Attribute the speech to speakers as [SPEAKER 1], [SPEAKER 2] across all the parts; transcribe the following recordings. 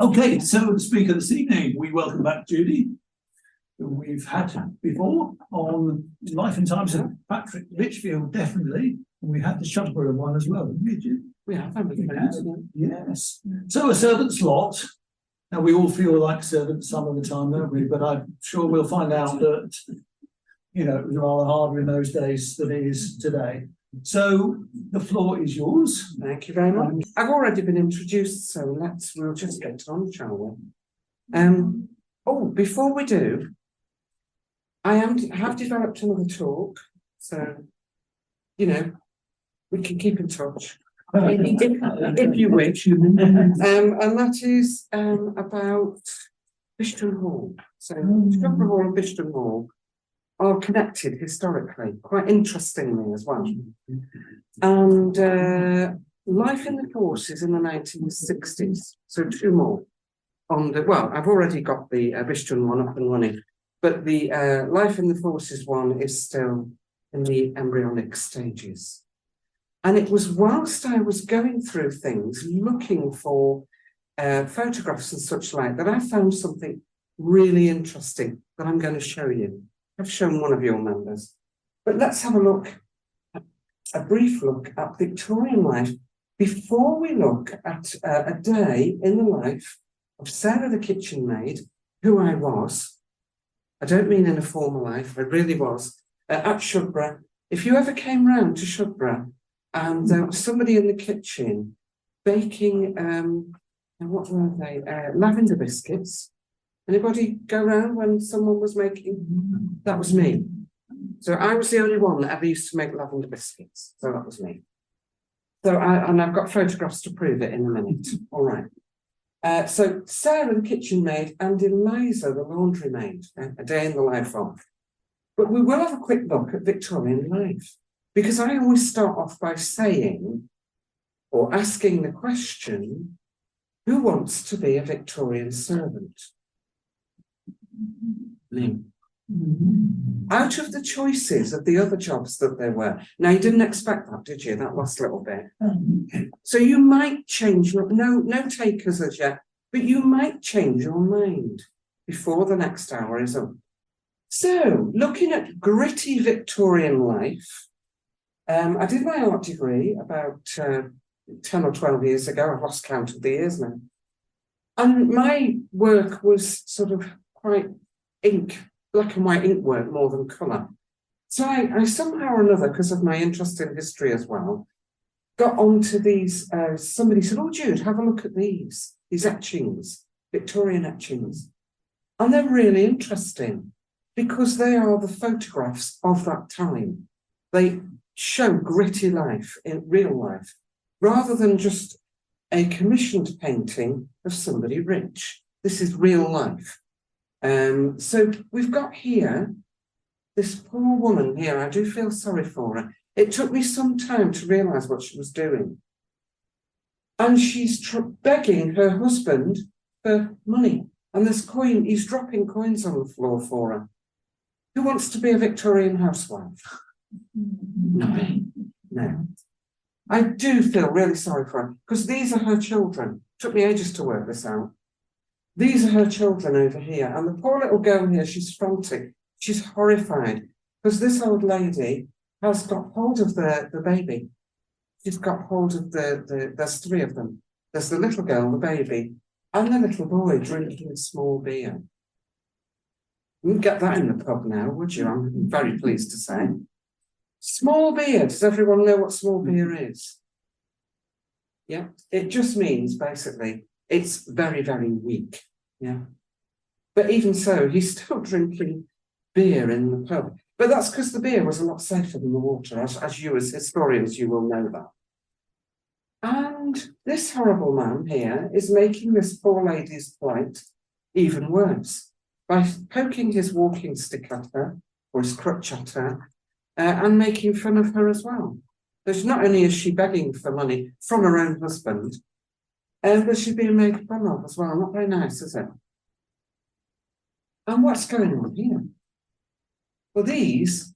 [SPEAKER 1] Okay, so the speaker this evening, we welcome back Judy, who we've had before on Life and Times of Patrick Litchfield, definitely. And we had the Shugborough one as well, didn't we, Judy?
[SPEAKER 2] We have, haven't we?
[SPEAKER 1] Yes. So a servant's lot. Now we all feel like servants some of the time, don't we? But I'm sure we'll find out that, you know, it was rather harder in those days than it is today. So the floor is yours.
[SPEAKER 2] Thank you very much. I've already been introduced, so we'll just get on, shall we? Before we do, I have developed another talk, so you know we can keep in touch if you wish. And that is about Bishton Hall. So Shugborough Hall and Bishton Hall are connected historically, quite interestingly as well. And life in the forces in the 1960s, so two more. I've already got the Bishton one up and running, but the life in the forces one is still in the embryonic stages. And it was whilst I was going through things, looking for photographs and such like, that I found something really interesting that I'm going to show you. I've shown one of your members, but let's have a brief look at Victorian life before we look at a day in the life of Sarah the kitchen maid, who I was. I don't mean in a former life, I really was, at Shugborough. If you ever came round to Shugborough and there was somebody in the kitchen baking, what were they, lavender biscuits. Anybody go around when someone was making? That was me. So I was the only one that ever used to make lavender biscuits. So that was me. So I've got photographs to prove it in a minute. All right. So Sarah the kitchen maid and Eliza the laundry maid, a day in the life of. But we will have a quick look at Victorian life, because I always start off by saying or asking the question, who wants to be a Victorian servant? Out of the choices of the other jobs that there were. Now, you didn't expect that, did you, that last little bit? So you might change, no takers as yet, but you might change your mind before the next hour is up. So, looking at gritty Victorian life, I did my art degree about 10 or 12 years ago. I've lost count of the years now. And my work was sort of quite black and white ink work more than colour. So I somehow or another, because of my interest in history as well, got onto these, somebody said, oh Jude, have a look at these etchings, Victorian etchings. And they're really interesting because they are the photographs of that time. They show gritty life in real life, rather than just a commissioned painting of somebody rich. This is real life. So we've got here this poor woman here. I do feel sorry for her. It took me some time to realise what she was doing. And she's begging her husband for money. And he's dropping coins on the floor for her. Who wants to be a Victorian housewife? No. I do feel really sorry for her, because these are her children. It took me ages to work this out. These are her children over here. And the poor little girl here, she's frantic. She's horrified because this old lady has got hold of the baby. She's got hold of there's three of them. There's the little girl, the baby, and the little boy drinking small beer. You wouldn't get that in the pub now, would you? I'm very pleased to say. Small beer. Does everyone know what small beer is? Yeah, it just means basically it's very, very weak. Yeah. But even so, he's still drinking beer in the pub. But that's because the beer was a lot safer than the water, as you as historians, you will know that. And this horrible man here is making this poor lady's plight even worse by poking his walking stick at her, or his crutch at her, and making fun of her as well. So not only is she begging for money from her own husband, but she's being made fun of as well. Not very nice, is it? And what's going on here? Well, these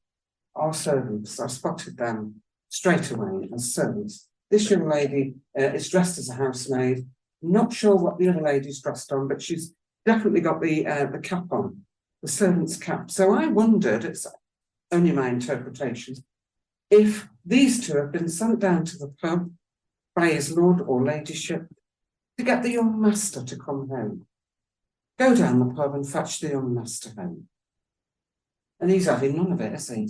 [SPEAKER 2] are servants. I spotted them straight away as servants. This young lady is dressed as a housemaid. Not sure what the other lady's dressed on, but she's definitely got the cap on, the servant's cap. So I wondered, it's only my interpretation, if these two have been sent down to the pub by his lord or ladyship to get the young master to come home. Go down the pub and fetch the young master home. And he's having none of it, is he?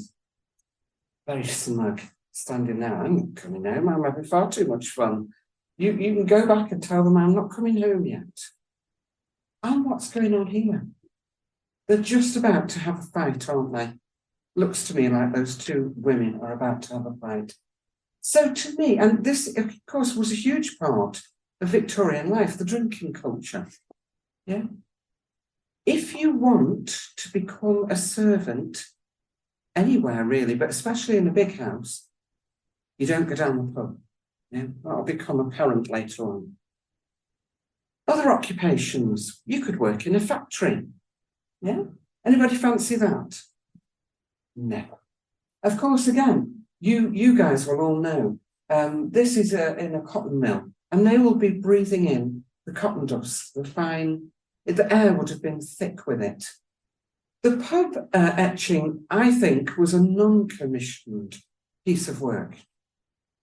[SPEAKER 2] Very smug, standing there. I'm not coming home, I'm having far too much fun. You can go back and tell them I'm not coming home yet. And what's going on here? They're just about to have a fight, aren't they? Looks to me like those two women are about to have a fight. So to me, and this, of course, was a huge part of Victorian life, the drinking culture. Yeah. If you want to become a servant anywhere really, but especially in a big house, you don't go down the pub. Yeah, that'll become apparent later on. Other occupations, you could work in a factory. Yeah, anybody fancy that? No. Of course, again, you guys will all know, this is in a cotton mill, and they will be breathing in the cotton dust, the air would have been thick with it. The pub etching, I think, was a non-commissioned piece of work.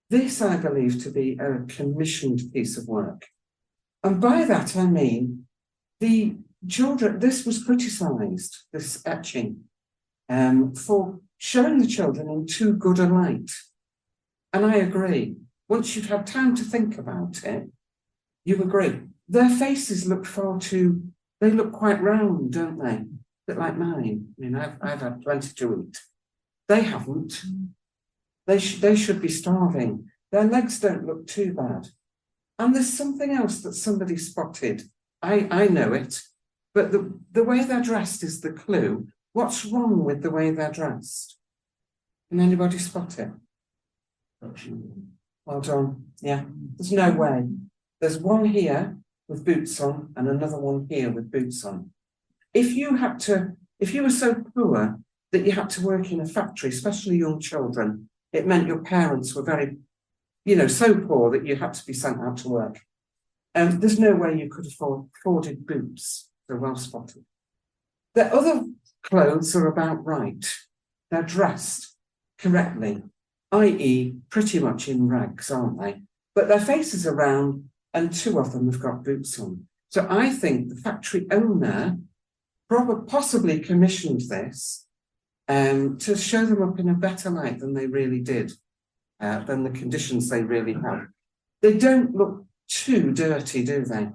[SPEAKER 2] This, I believe, to be a commissioned piece of work. And by that, I mean, the children, this was criticised, this etching, for showing the children in too good a light. And I agree. Once you've had time to think about it, you agree. Their faces look they look quite round, don't they? A bit like mine. I mean, I've had plenty to eat. They haven't. They should be starving. Their legs don't look too bad. And there's something else that somebody spotted. I know it, but the way they're dressed is the clue. What's wrong with the way they're dressed? Can anybody spot it? Well done. Yeah, there's no way. There's one here with boots on and another one here with boots on. If you were so poor that you had to work in a factory, especially young children, it meant your parents were very, so poor that you had to be sent out to work. There's no way you could afforded boots. They're well spotted. The other clothes are about right. They're dressed correctly, i.e. pretty much in rags, aren't they? But their faces are round and two of them have got boots on. So I think the factory owner possibly commissioned this to show them up in a better light than they really did, than the conditions they really have. They don't look too dirty, do they?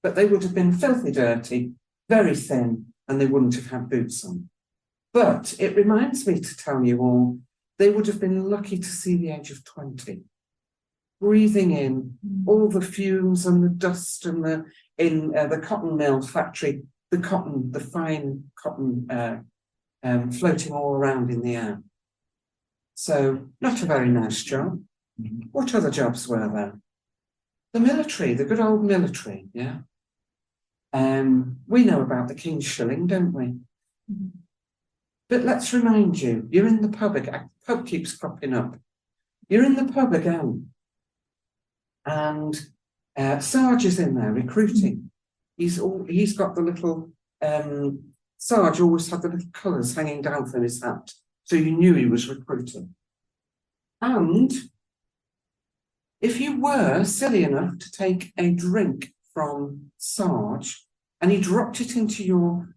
[SPEAKER 2] But they would have been filthy dirty, very thin, and they wouldn't have had boots on. But it reminds me to tell you all, they would have been lucky to see the age of 20, breathing in all the fumes and the dust and the cotton mill factory, the fine cotton floating all around in the air. So not a very nice job. What other jobs were there? The military, the good old military, yeah. We know about the King's shilling, don't we? But let's remind you, you're in the pub again. Pub keeps cropping up. You're in the pub again. And Sarge is in there recruiting. He's got the little, Sarge always had the little colours hanging down from his hat. So you knew he was recruiting. And if you were silly enough to take a drink from Sarge and he dropped it into your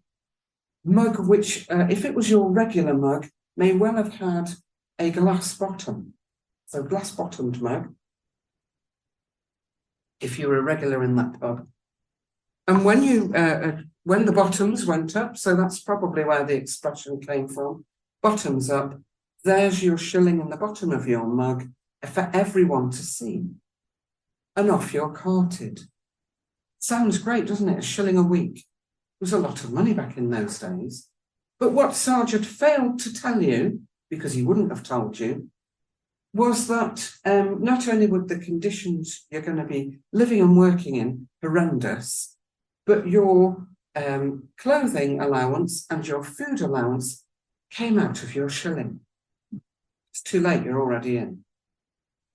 [SPEAKER 2] mug, which, if it was your regular mug, may well have had a glass bottom. So glass-bottomed mug, if you were a regular in that pub. And when when the bottoms went up, so that's probably where the expression came from, bottoms up, there's your shilling in the bottom of your mug for everyone to see. And off you're carted. Sounds great, doesn't it? A shilling a week. It was a lot of money back in those days. But what Sarge had failed to tell you, because he wouldn't have told you, was that not only would the conditions you're going to be living and working in horrendous, but your clothing allowance and your food allowance came out of your shilling. It's too late, you're already in.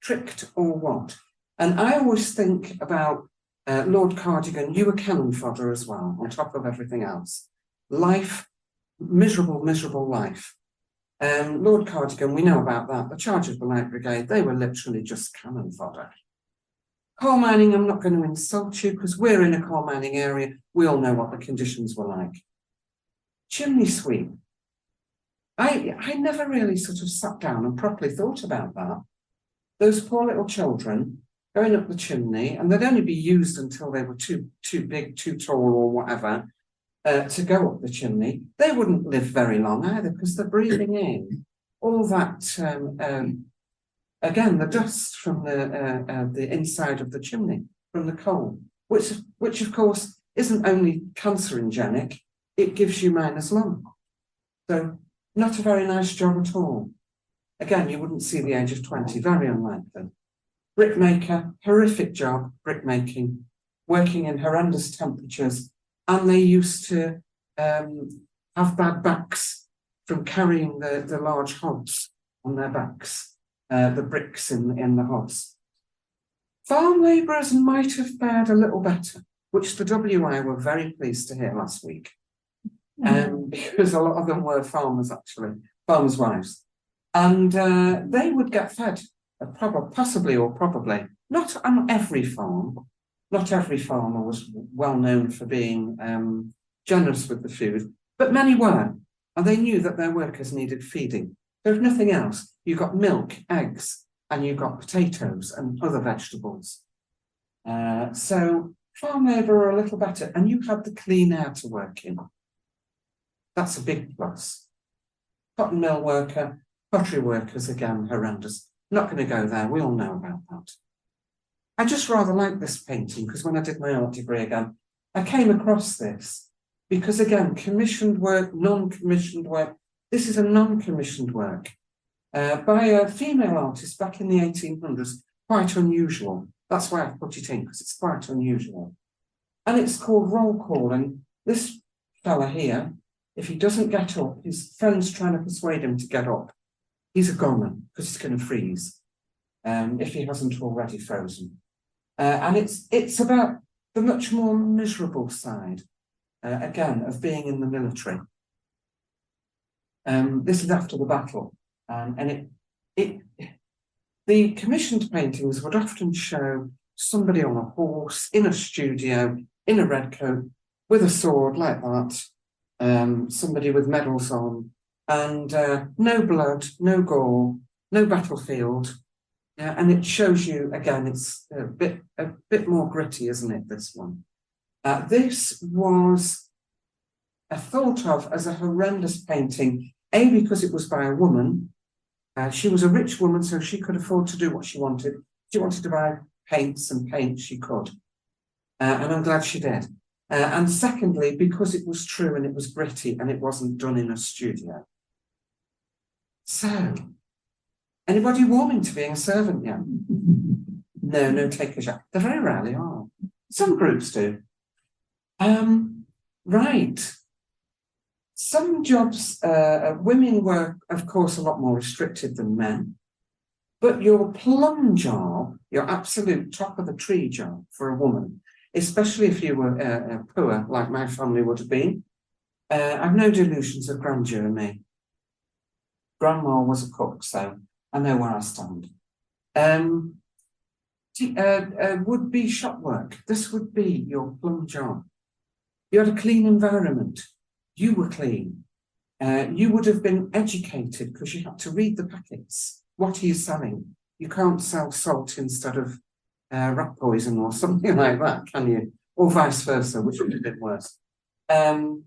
[SPEAKER 2] Tricked or what? And I always think about Lord Cardigan, you were cannon fodder as well, on top of everything else. Life, miserable, miserable life. Lord Cardigan, we know about that. The Charge of the Light Brigade, they were literally just cannon fodder. Coal mining, I'm not going to insult you because we're in a coal mining area. We all know what the conditions were like. Chimney sweep. I never really sort of sat down and properly thought about that. Those poor little children going up the chimney, and they'd only be used until they were too big, too tall or whatever to go up the chimney. They wouldn't live very long either because they're breathing in all that, again, the dust from the inside of the chimney, from the coal, which of course isn't only cancerogenic, it gives you minus lung. So not a very nice job at all. Again, you wouldn't see the age of 20, very unlikely. Brickmaker, horrific job, brickmaking, working in horrendous temperatures, and they used to have bad backs from carrying the large hobs on their backs, the bricks in the hobs. Farm labourers might have fared a little better, which the WI were very pleased to hear last week, because a lot of them were farmers, actually, farmers' wives. And they would get fed, possibly or probably, not on every farm. Not every farmer was well known for being generous with the food, but many were, and they knew that their workers needed feeding. So if nothing else, you got milk, eggs, and you got potatoes and other vegetables. So farm labour are a little better, and you had the clean air to work in. That's a big plus. Cotton mill worker, pottery workers, again, horrendous. Not going to go there, we all know about that. I just rather like this painting because when I did my art degree again, I came across this because, again, commissioned work, non-commissioned work. This is a non-commissioned work by a female artist back in the 1800s, quite unusual. That's why I've put it in, because it's quite unusual. And it's called roll call. And this fella here, if he doesn't get up, his friend's trying to persuade him to get up. He's a goner because he's going to freeze if he hasn't already frozen. And it's about the much more miserable side, again, of being in the military. This is after the battle, and the commissioned paintings would often show somebody on a horse, in a studio, in a red coat, with a sword like that, somebody with medals on, and no blood, no gore, no battlefield. And it shows you, again, it's a bit more gritty, isn't it, this one? This was thought of as a horrendous painting, A, because it was by a woman. She was a rich woman, so she could afford to do what she wanted. She wanted to buy paints and paint, she could. And I'm glad she did. And secondly, because it was true and it was gritty and it wasn't done in a studio. So, anybody warming to being a servant yet? No takers yet. They very rarely are. Some groups do. Right. Some jobs, women were, of course, a lot more restricted than men. But your plum job, your absolute top of the tree job for a woman, especially if you were poor, like my family would have been, I've no delusions of grandeur in me. Grandma was a cook, so I know where I stand. Would be shop work. This would be your plum job. You had a clean environment. You were clean. You would have been educated because you had to read the packets. What are you selling? You can't sell salt instead of rat poison or something like that, can you? Or vice versa, which would have been worse. So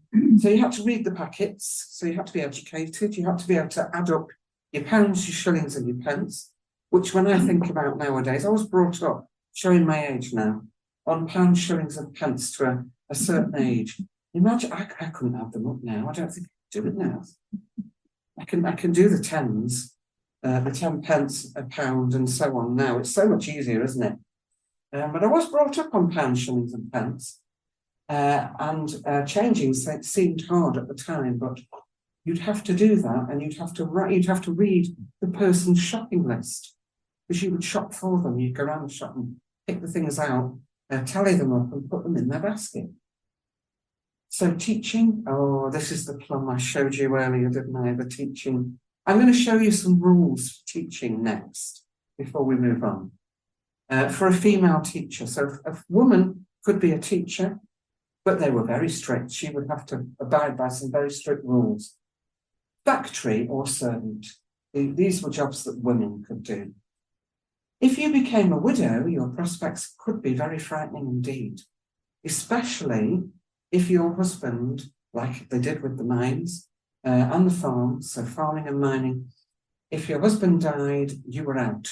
[SPEAKER 2] you had to read the packets. So you had to be educated. You had to be able to add up your pounds, your shillings, and your pence. Which, when I think about nowadays, I was brought up, showing my age now, on pounds, shillings, and pence to a certain age. Imagine, I couldn't have them up now. I don't think I can do it now. I can do the tens, the 10 pence, a pound, and so on now. It's so much easier, isn't it? But I was brought up on pounds, shillings, and pence. And changing seemed hard at the time, but you'd have to do that, and you'd have to read the person's shopping list, because you would shop for them. You'd go around the shop and pick the things out, tally them up and put them in their basket. So teaching, oh, this is the plum I showed you earlier, didn't I, the teaching. I'm going to show you some rules for teaching next, before we move on. For a female teacher, so a woman could be a teacher, but they were very strict. She would have to abide by some very strict rules. Factory or servant, these were jobs that women could do. If you became a widow, your prospects could be very frightening indeed, especially if your husband, like they did with the mines and the farm, so farming and mining, if your husband died, you were out.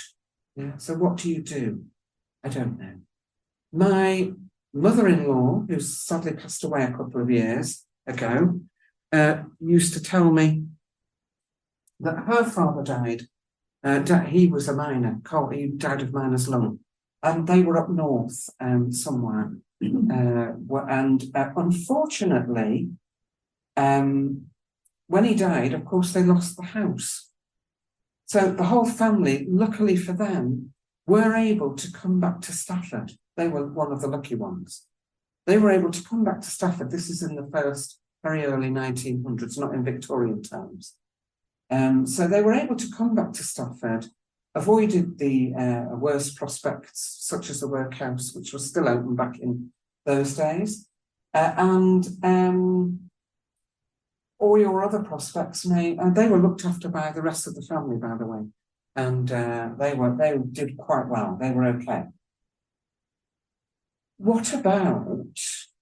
[SPEAKER 2] Yeah. So what do you do? I don't know. My mother-in-law, who's sadly passed away a couple of years ago, used to tell me that her father died. He was a miner. He died of miner's lung, and they were up north somewhere. And unfortunately, when he died, of course, they lost the house. So the whole family, luckily for them, were able to come back to Stafford. They were one of the lucky ones. They were able to come back to Stafford. This is in the very early 1900s, not in Victorian times. So they were able to come back to Stafford, avoided the worst prospects, such as the workhouse, which was still open back in those days, and all your other prospects and they were looked after by the rest of the family, by the way, and they did quite well. They were okay. What about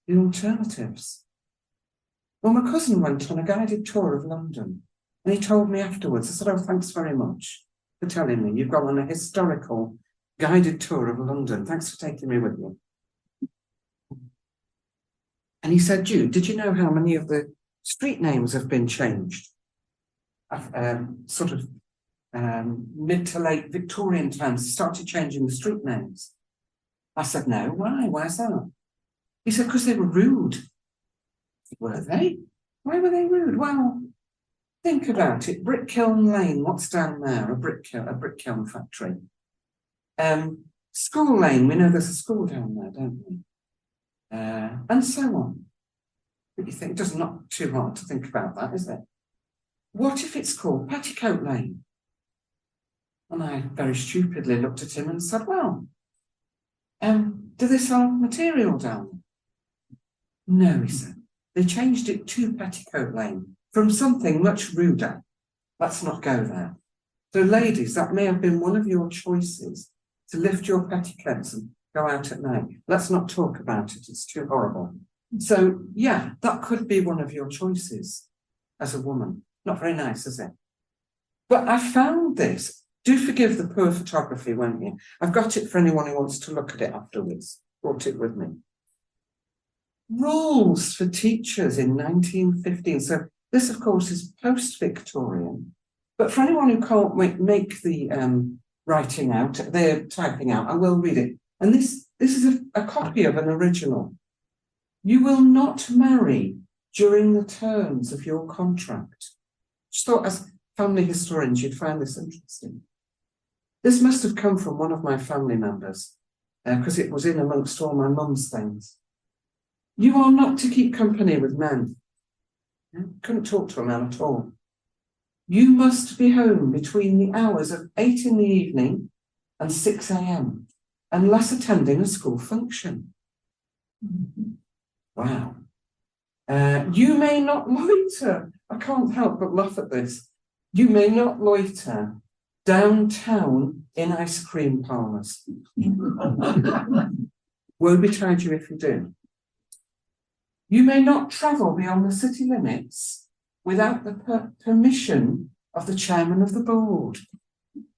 [SPEAKER 2] the alternatives? Well, my cousin went on a guided tour of London, and he told me afterwards, I said, oh, thanks very much for telling me. You've gone on a historical guided tour of London. Thanks for taking me with you. And he said, Jude, did you know how many of the street names have been changed? Mid to late Victorian times, started changing the street names. I said, no, why? Why's that? He said, because they were rude. Were they? Why were they rude? Well, think about it. Brickkiln Lane, what's down there? A brick kiln factory. School Lane, we know there's a school down there, don't we? And so on. But you think it does not too hard to think about that, is it? What if it's called Petticoat Lane? And I very stupidly looked at him and said, well, do they sell material down there? No, he said. They changed it to Petticoat Lane from something much ruder. Let's not go there. So ladies, that may have been one of your choices, to lift your petticoats and go out at night. Let's not talk about it. It's too horrible. So yeah, that could be one of your choices as a woman. Not very nice, is it? But I found this. Do forgive the poor photography, won't you? I've got it for anyone who wants to look at it afterwards. Brought it with me. Rules for teachers in 1915. So this, of course, is post-Victorian. But for anyone who can't make the writing out, they're typing out, I will read it. And this is a copy of an original. You will not marry during the terms of your contract. Just thought, as family historians, you'd find this interesting. This must have come from one of my family members, because it was in amongst all my mum's things. You are not to keep company with men. Couldn't talk to a man at all. You must be home between the hours of 8 in the evening and 6 a.m. unless attending a school function. Wow. You may not loiter. I can't help but laugh at this. You may not loiter downtown in ice cream parlours. Woe betide you if you do. You may not travel beyond the city limits without the permission of the chairman of the board.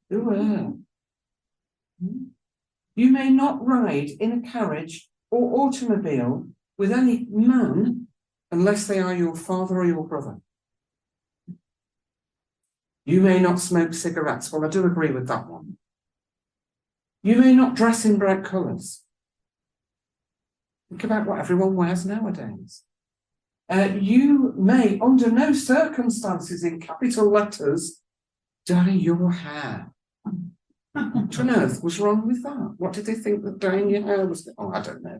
[SPEAKER 2] You may not ride in a carriage or automobile with any man unless they are your father or your brother. You may not smoke cigarettes. Well, I do agree with that one. You may not dress in bright colours. Think about what everyone wears nowadays. You may, under no circumstances, in capital letters, dye your hair. What on earth was wrong with that? What did they think that dyeing your hair was? Oh, I don't know.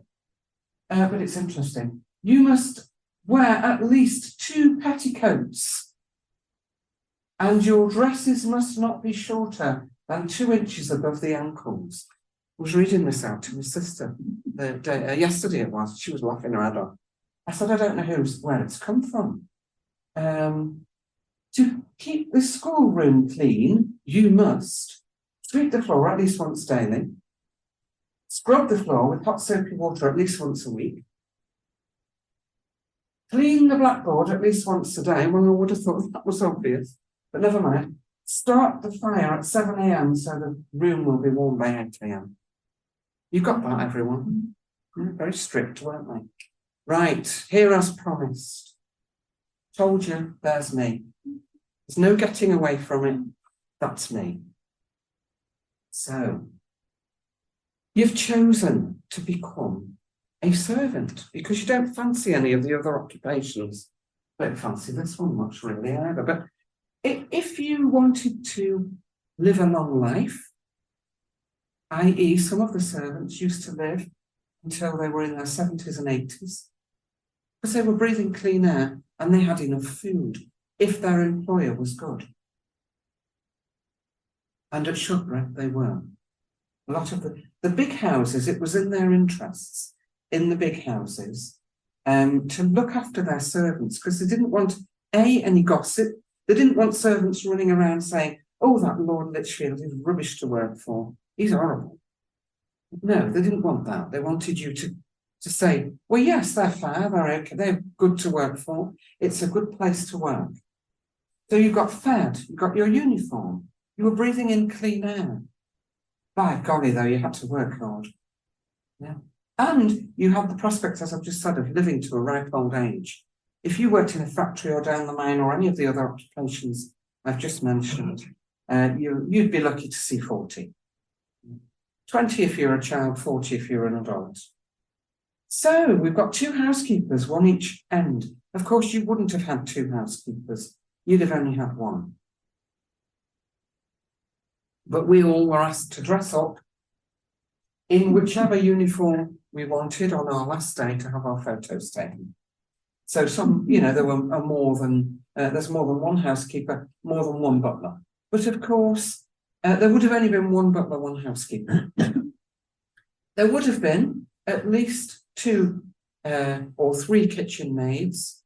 [SPEAKER 2] But it's interesting. You must wear at least 2 petticoats, and your dresses must not be shorter than 2 inches above the ankles. I was reading this out to my sister the day, yesterday it was. She was laughing her head off. I said, I don't know where it's come from. To keep the schoolroom clean, you must sweep the floor at least once daily, scrub the floor with hot soapy water at least once a week, clean the blackboard at least once a day. Well, I would have thought that was obvious, but never mind. Start the fire at 7 a.m. so the room will be warm by 8 a.m. You got that, everyone? Very strict, weren't they? Right, here as promised. Told you, there's me. There's no getting away from it. That's me. So, you've chosen to become a servant because you don't fancy any of the other occupations. Don't fancy this one much really either. But if you wanted to live a long life, i.e. some of the servants used to live until they were in their 70s and 80s, because they were breathing clean air and they had enough food if their employer was good. And at Shudborough they were. A lot of the big houses, it was in their interests, in the big houses, to look after their servants, because they didn't want, any gossip. They didn't want servants running around saying, oh, that Lord Litchfield is rubbish to work for. He's horrible. No, they didn't want that. They wanted you to say, well, yes, they're fair, they're okay, they're good to work for. It's a good place to work. So you got fed, you got your uniform, you were breathing in clean air. By golly, though, you had to work hard. Yeah. And you had the prospect, as I've just said, of living to a ripe old age. If you worked in a factory or down the mine or any of the other occupations I've just mentioned, you'd be lucky to see 40. 20 if you're a child, 40 if you're an adult. So we've got 2 housekeepers, one each end. Of course, you wouldn't have had 2 housekeepers. You'd have only had 1. But we all were asked to dress up in whichever uniform we wanted on our last day to have our photos taken. So some, there were there's more than 1 housekeeper, more than 1 butler. But of course, there would have only been 1 butler, 1 housekeeper. There would have been at least 2 or 3 kitchen maids.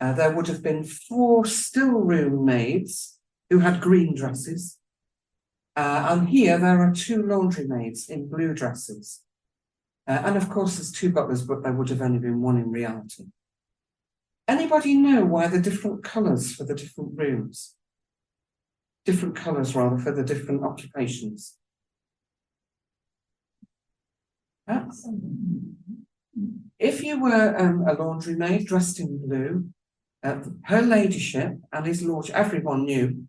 [SPEAKER 2] There would have been 4 still room maids who had green dresses. And here there are 2 laundry maids in blue dresses. And of course there's 2 butlers, but there would have only been 1 in reality. Anybody know why the different colours for the different rooms? Different colours, rather, for the different occupations. If you were a laundry maid dressed in blue, her ladyship and his lordship, everyone knew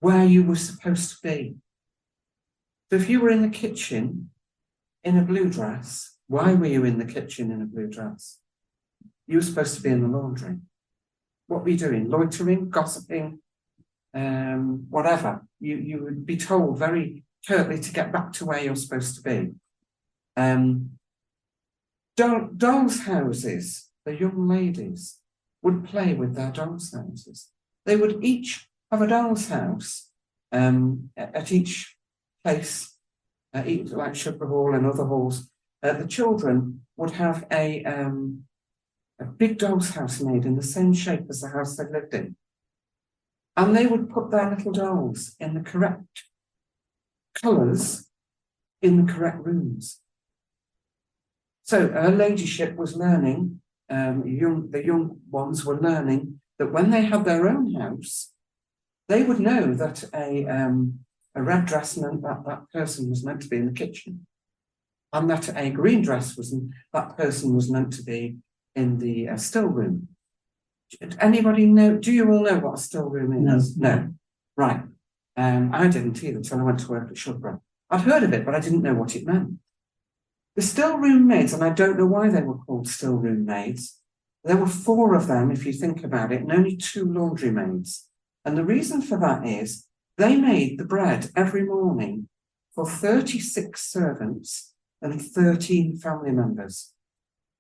[SPEAKER 2] where you were supposed to be. So if you were in the kitchen in a blue dress, why were you in the kitchen in a blue dress? You were supposed to be in the laundry. What were you doing? Loitering, gossiping, whatever. You would be told very curtly to get back to where you're supposed to be. Dolls' houses, the young ladies would play with their dolls' houses. They would each have a doll's house at each place, like Shudborough Hall and other halls. The children would have a big doll's house made in the same shape as the house they lived in. And they would put their little dolls in the correct colours in the correct rooms. So her ladyship was learning, the young ones were learning that when they had their own house, they would know that a red dress meant that person was meant to be in the kitchen, and that a green dress that person was meant to be in the still room. Anybody know? Do you all know what a still room is? No. Right. I didn't either until I went to work at Shudborough. I'd heard of it, but I didn't know what it meant. The still room maids, and I don't know why they were called still room maids. There were 4 of them, if you think about it, and only 2 laundry maids. And the reason for that is they made the bread every morning for 36 servants and 13 family members.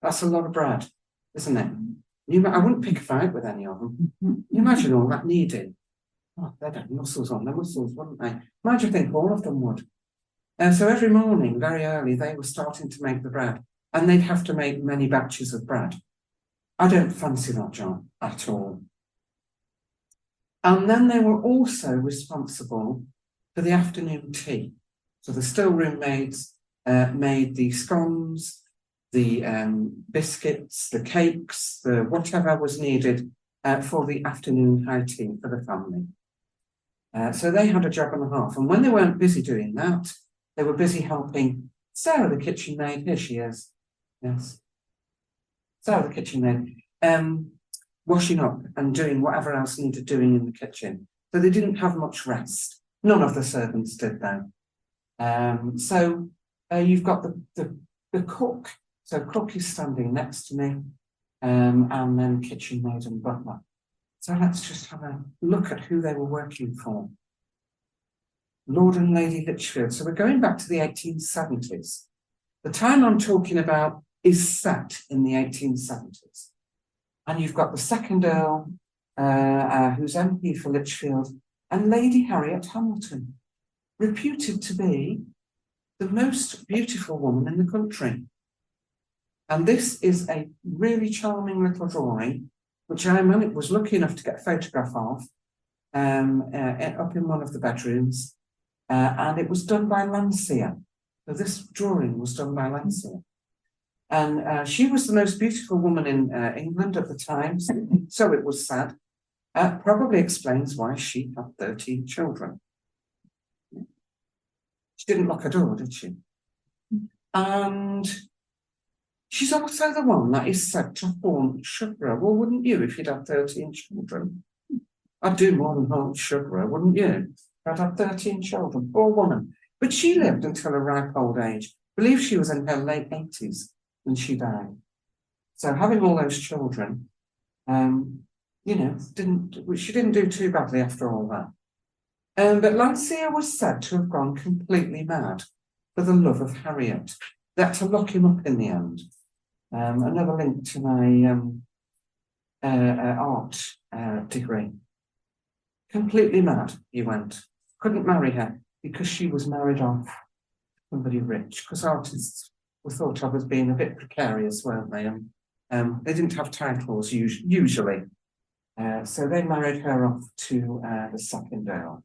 [SPEAKER 2] That's a lot of bread, isn't it? I wouldn't pick a fight with any of them. You imagine all that kneading. Oh, they'd have muscles on their muscles, wouldn't they? Imagine you think all of them would. So every morning, very early, they were starting to make the bread, and they'd have to make many batches of bread. I don't fancy that job at all. And then they were also responsible for the afternoon tea. So the stillroom maids made the scones, the biscuits, the cakes, the whatever was needed for the afternoon high tea for the family. So they had a job and a half. And when they weren't busy doing that, they were busy helping Sarah, the kitchen maid. Here she is. Yes. Sarah, the kitchen maid. Washing up and doing whatever else needed doing in the kitchen. So they didn't have much rest. None of the servants did though. So you've got the cook. So cook is standing next to me, and then kitchen maid and butler. So let's just have a look at who they were working for. Lord and Lady Lichfield. So we're going back to the 1870s. The time I'm talking about is set in the 1870s. And you've got the second Earl, who's MP for Lichfield, and Lady Harriet Hamilton, reputed to be the most beautiful woman in the country. And this is a really charming little drawing, which I was lucky enough to get a photograph of up in one of the bedrooms. And it was done by Landseer. So this drawing was done by Landseer. And she was the most beautiful woman in England at the time, so it was said. Probably explains why she had 13 children. She didn't lock a door, did she? And she's also the one that is said to haunt Sugar. Well, wouldn't you if you'd had 13 children? I'd do more than haunt Sugar, wouldn't you? I'd had 13 children, poor woman. But she lived until a ripe old age. I believe she was in her late 80s. And she died. So having all those children, she didn't do too badly after all that. But Landseer was said to have gone completely mad for the love of Harriet. They had to lock him up in the end. Another link to my art degree. Completely mad, he went. Couldn't marry her because she was married off somebody rich, because artists were thought of as being a bit precarious, weren't they? They didn't have titles usually. So they married her off to the second Earl.